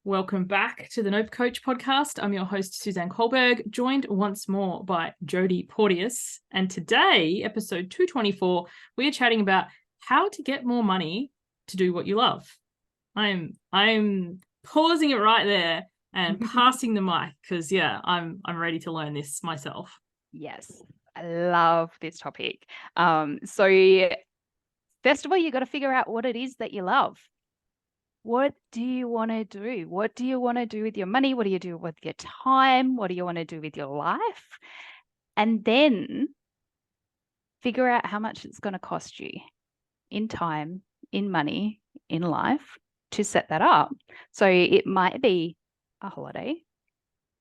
Welcome back to the Nope Coach podcast. I'm your host, Suzanne Culberg, joined once more by Jodi Porteous. And today, episode 224, we are chatting about how to get more money to do what you love. I'm pausing it right there and passing the mic because, I'm ready to learn this myself. Yes, I love this topic. So first of all, you got to figure out what it is that you love. What do you want to do? What do you want to do with your money? What do you do with your time? What do you want to do with your life? And then figure out how much it's going to cost you in time, in money, in life to set that up. So it might be a holiday,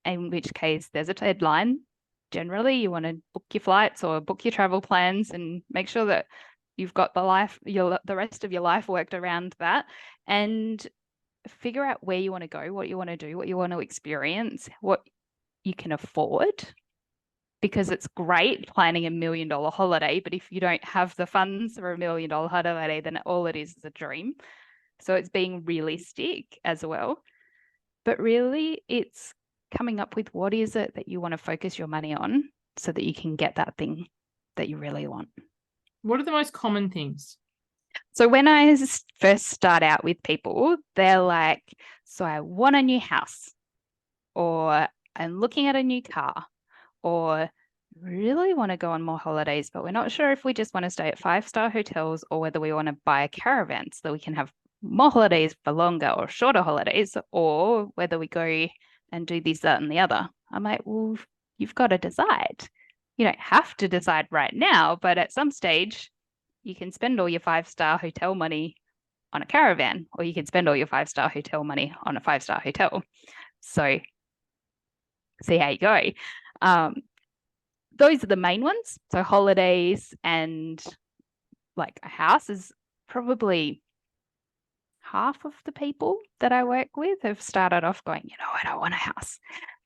in which case there's a deadline. Generally, you want to book your flights or book your travel plans and make sure that you've got the rest of your life worked around that, and figure out where you want to go, what you want to do, what you want to experience, what you can afford. Because it's great planning $1 million holiday, but if you don't have the funds for $1 million holiday, then all it is a dream. So it's being realistic as well. But really, it's coming up with what is it that you want to focus your money on so that you can get that thing that you really want. What are the most common things? So when I first start out with people, they're like, so I want a new house, or I'm looking at a new car, or really want to go on more holidays, but we're not sure if we just want to stay at 5-star hotels or whether we want to buy a caravan so that we can have more holidays for longer or shorter holidays, or whether we go and do this, that, and the other. I'm like, well, you've got to decide. You don't have to decide right now, but at some stage, you can spend all your 5-star hotel money on a caravan, or you can spend all your 5-star hotel money on a 5-star hotel. So see how you go. Those are the main ones. So holidays and like a house is probably half of the people that I work with have started off going, you know what, I want a house.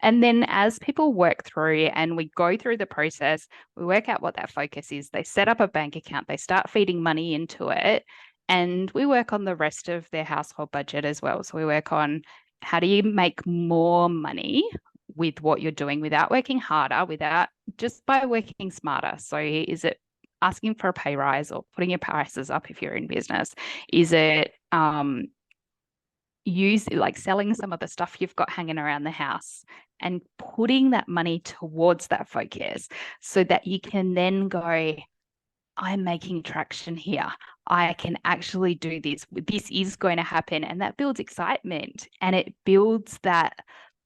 And then as people work through and we go through the process, we work out what that focus is. They set up a bank account, they start feeding money into it, and we work on the rest of their household budget as well. So we work on how do you make more money with what you're doing without working harder, without just by working smarter. So is it asking for a pay rise or putting your prices up if you're in business? Is it like selling some of the stuff you've got hanging around the house and putting that money towards that focus so that you can then go, I'm making traction here. I can actually do this. This is going to happen. And that builds excitement and it builds that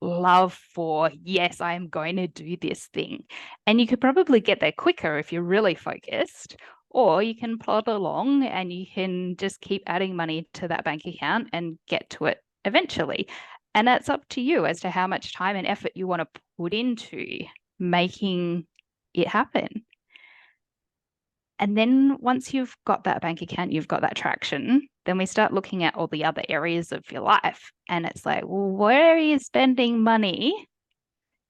love for, yes, I'm going to do this thing. And you could probably get there quicker if you're really focused, or you can plod along and you can just keep adding money to that bank account and get to it eventually. And that's up to you as to how much time and effort you want to put into making it happen. And then once you've got that bank account, you've got that traction, then we start looking at all the other areas of your life. And it's like, well, where are you spending money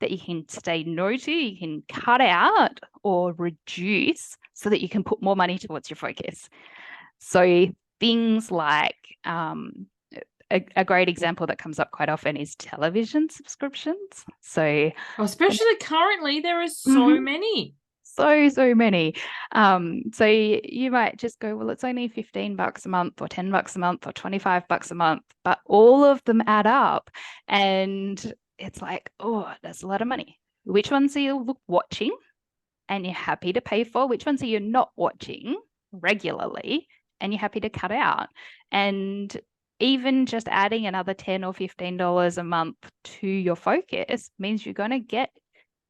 that you can say no to, you can cut out or reduce so that you can put more money towards your focus? So things like a great example that comes up quite often is television subscriptions. So especially currently, there are so many. So many. So you might just go, well, it's only $15 a month or $10 a month or $25 a month, but all of them add up. And it's like, oh, that's a lot of money. Which ones are you watching and you're happy to pay for? Which ones are you not watching regularly and you're happy to cut out? And even just adding another $10 or $15 a month to your focus means you're going to get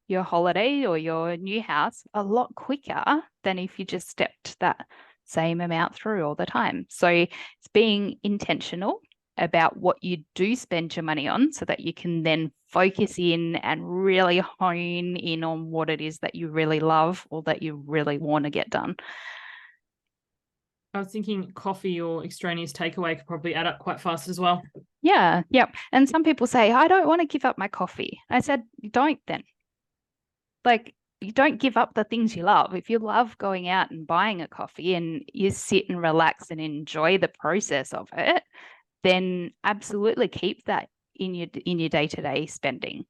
your holiday or your new house a lot quicker than if you just stepped that same amount through all the time. So it's being intentional about what you do spend your money on so that you can then focus in and really hone in on what it is that you really love or that you really want to get done. I was thinking coffee or extraneous takeaway could probably add up quite fast as well. Yeah, yep. And some people say, I don't want to give up my coffee. I said, don't then. Like, you don't give up the things you love. If you love going out and buying a coffee and you sit and relax and enjoy the process of it, then absolutely keep that in your day-to-day spending.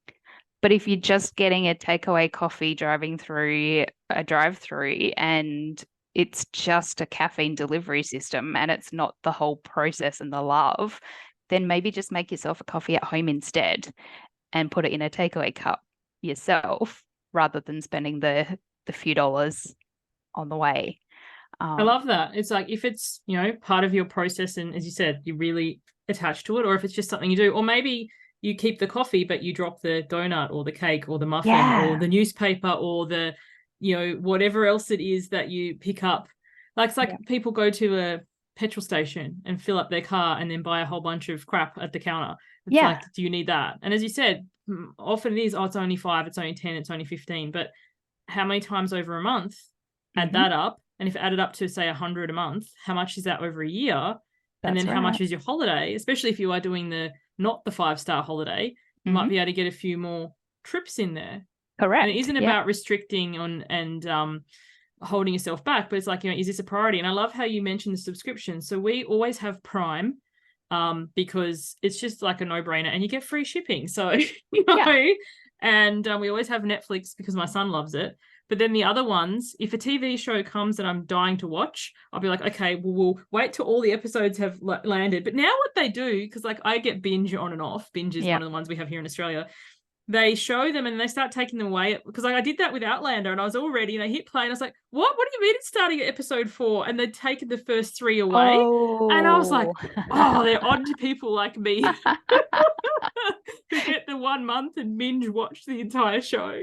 But if you're just getting a takeaway coffee driving through a drive-through and it's just a caffeine delivery system and it's not the whole process and the love, then maybe just make yourself a coffee at home instead and put it in a takeaway cup yourself rather than spending the few dollars on the way. I love that. It's like if it's, part of your process and as you said, you're really attached to it, or if it's just something you do, or maybe you keep the coffee, but you drop the donut or the cake or the muffin or the newspaper or the, whatever else it is that you pick up. Like it's like people go to a petrol station and fill up their car and then buy a whole bunch of crap at the counter. It's like, do you need that? And as you said, often it is, it's only 5, it's only 10, it's only 15. But how many times over a month add that up? And if it added up to, say, 100 a month, how much is that over a year? And then how much is your holiday? Especially if you are doing not the 5-star holiday, you might be able to get a few more trips in there. Correct. And it isn't about restricting and holding yourself back, but it's like, is this a priority? And I love how you mentioned the subscription. So we always have Prime because it's just like a no-brainer and you get free shipping. So, and we always have Netflix because my son loves it. But then the other ones, if a TV show comes that I'm dying to watch, I'll be like, okay, well, we'll wait till all the episodes have landed. But now what they do, because like I get binge on and off, binge is one of the ones we have here in Australia. They show them and they start taking them away. Because like I did that with Outlander and I was all ready and I hit play and I was like, what? What do you mean it's starting at episode 4? And they'd taken the first 3 away. And I was like, they're odd to people like me who get the 1 month and binge watch the entire show.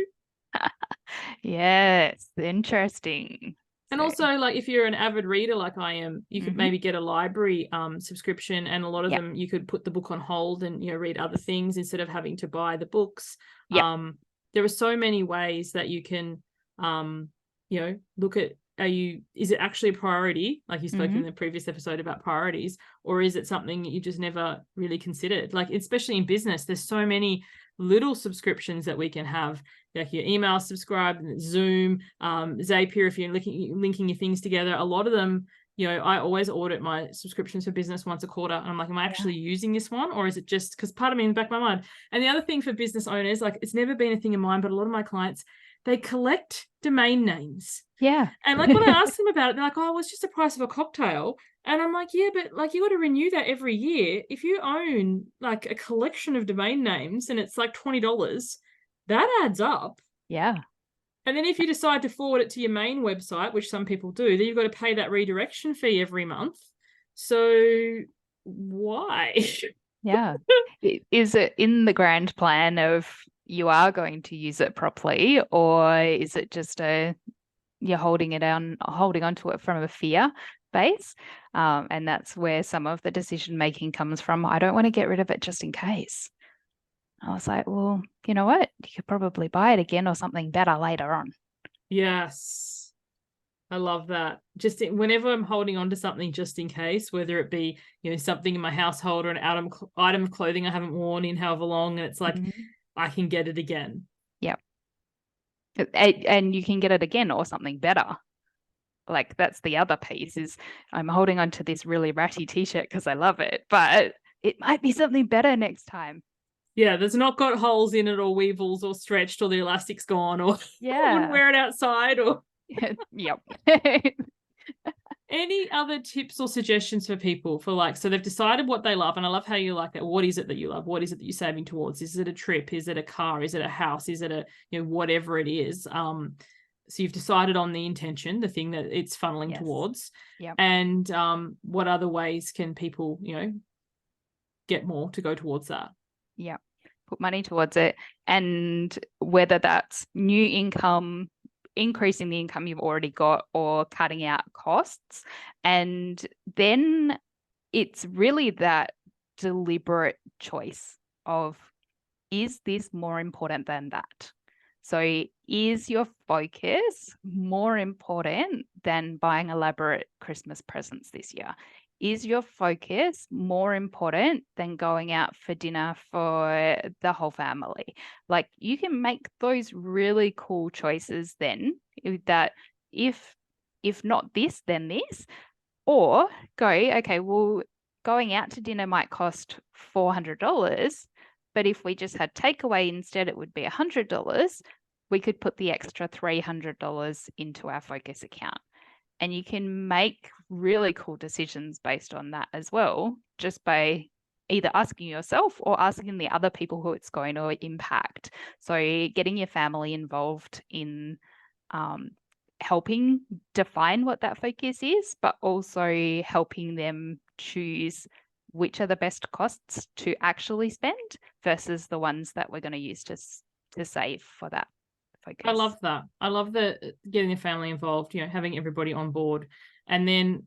Yes, interesting. And also, like, if you're an avid reader like I am, you could maybe get a library subscription, and a lot of them you could put the book on hold and read other things instead of having to buy the books. There are so many ways that you can look at, is it actually a priority, like you spoke in the previous episode about priorities, or is it something that you just never really considered? Like, especially in business, there's so many little subscriptions that we can have, like your email subscribe, Zoom, Zapier, if you're linking your things together. A lot of them, I always audit my subscriptions for business once a quarter. And I'm like, am I actually using this one? Or is it just because part of me in the back of my mind? And the other thing for business owners, like it's never been a thing of mine, but a lot of my clients, they collect domain names. Yeah. And like when I ask them about it, they're like, oh, it's just the price of a cocktail. And I'm like, yeah, but like you got to renew that every year. If you own like a collection of domain names and it's like $20, that adds up. Yeah. And then if you decide to forward it to your main website, which some people do, then you've got to pay that redirection fee every month. So why? Yeah. Is it in the grand plan of you are going to use it properly, or is it just you're holding onto it from a fear base? And that's where some of the decision making comes from. I don't want to get rid of it just in case. I was like, well, you know what? You could probably buy it again or something better later on. Yes. I love that. Just whenever I'm holding on to something just in case, whether it be, something in my household or an item of clothing I haven't worn in however long, and it's like, I can get it again. Yep. And you can get it again or something better. Like that's the other piece is I'm holding on to this really ratty t-shirt because I love it, but it might be something better next time. Yeah, that's not got holes in it or weevils or stretched or the elastic's gone or I wouldn't wear it outside or Yep. Any other tips or suggestions for people for so they've decided what they love, and I love how you like that. What is it that you love? What is it that you're saving towards? Is it a trip? Is it a car? Is it a house? Is it a whatever it is? So you've decided on the intention, the thing that it's funneling towards. Yep. And what other ways can people, get more to go towards that? Yeah. Put money towards it. And whether that's new income, increasing the income you've already got, or cutting out costs. And then it's really that deliberate choice of, is this more important than that? So is your focus more important than buying elaborate Christmas presents this year? Is your focus more important than going out for dinner for the whole family? Like you can make those really cool choices then, that if not this, then this, or go, okay, well, going out to dinner might cost $400, But if we just had takeaway instead, it would be $100. We could put the extra $300 into our focus account. And you can make really cool decisions based on that as well, just by either asking yourself or asking the other people who it's going to impact. So getting your family involved in helping define what that focus is, but also helping them choose which are the best costs to actually spend versus the ones that we're going to use to save for that focus. I love that. I love the getting the family involved, having everybody on board. And then,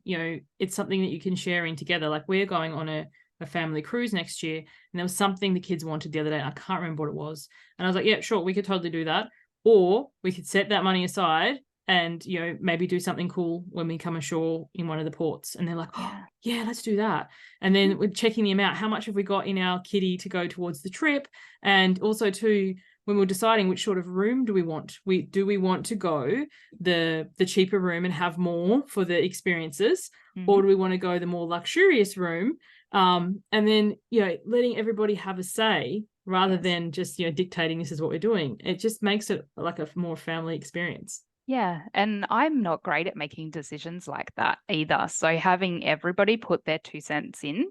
it's something that you can share in together. Like we're going on a family cruise next year, and there was something the kids wanted the other day. And I can't remember what it was. And I was like, yeah, sure, we could totally do that. Or we could set that money aside and, maybe do something cool when we come ashore in one of the ports. And they're like, oh, yeah, let's do that. And then we're checking the amount. How much have we got in our kitty to go towards the trip? And also too, when we're deciding which sort of room do we want, do we want to go the cheaper room and have more for the experiences, or do we want to go the more luxurious room? And then, letting everybody have a say rather than just, dictating this is what we're doing. It just makes it like a more family experience. Yeah, and I'm not great at making decisions like that either. So having everybody put their 2 cents in,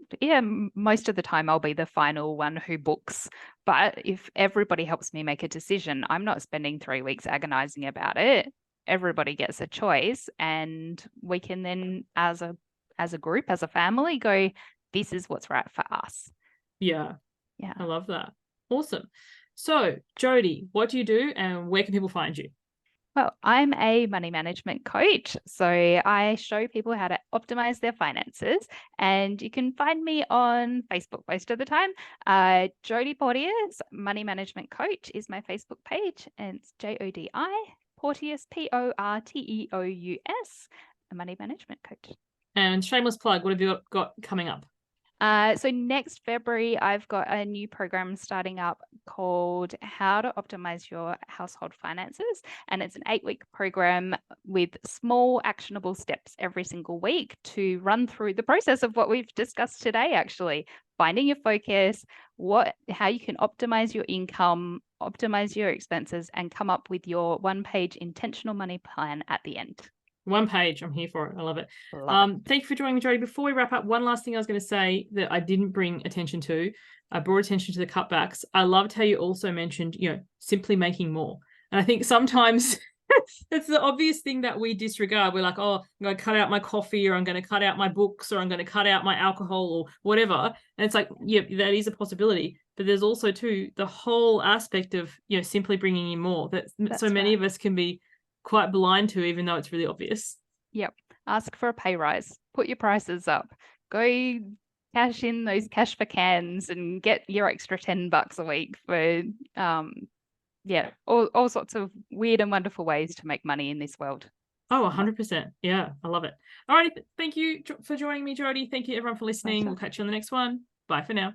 most of the time I'll be the final one who books. But if everybody helps me make a decision, I'm not spending 3 weeks agonizing about it. Everybody gets a choice, and we can then, as a group, as a family, go, this is what's right for us. Yeah. I love that. Awesome. So, Jodi, what do you do and where can people find you? Well, I'm a money management coach, so I show people how to optimize their finances, and you can find me on Facebook most of the time. Jodi Porteous, Money Management Coach, is my Facebook page, and it's Jodi Porteous, Porteous, a money management coach. And shameless plug, what have you got coming up? So next February, I've got a new program starting up called How to Optimize Your Household Finances. And it's an 8-week program with small actionable steps every single week to run through the process of what we've discussed today, actually. Finding your focus, how you can optimize your income, optimize your expenses, and come up with your 1-page intentional money plan at the end. 1 page. I'm here for it. I love it. Thank you for joining me, Jodi. Before we wrap up, one last thing I was going to say that I didn't bring attention to. I brought attention to the cutbacks. I loved how you also mentioned, simply making more. And I think sometimes it's the obvious thing that we disregard. We're like, oh, I'm going to cut out my coffee, or I'm going to cut out my books, or I'm going to cut out my alcohol, or whatever. And it's like, yeah, that is a possibility. But there's also too the whole aspect of, simply bringing in more that so many of us can be quite blind to, even though it's really obvious. Yep. Ask for a pay rise. Put your prices up. Go cash in those cash for cans and get your extra $10 a week for all sorts of weird and wonderful ways to make money in this world. Oh, 100%. Yeah, I love it. All right. Thank you for joining me, Jodi. Thank you everyone for listening. We'll catch you on the next one. Bye for now.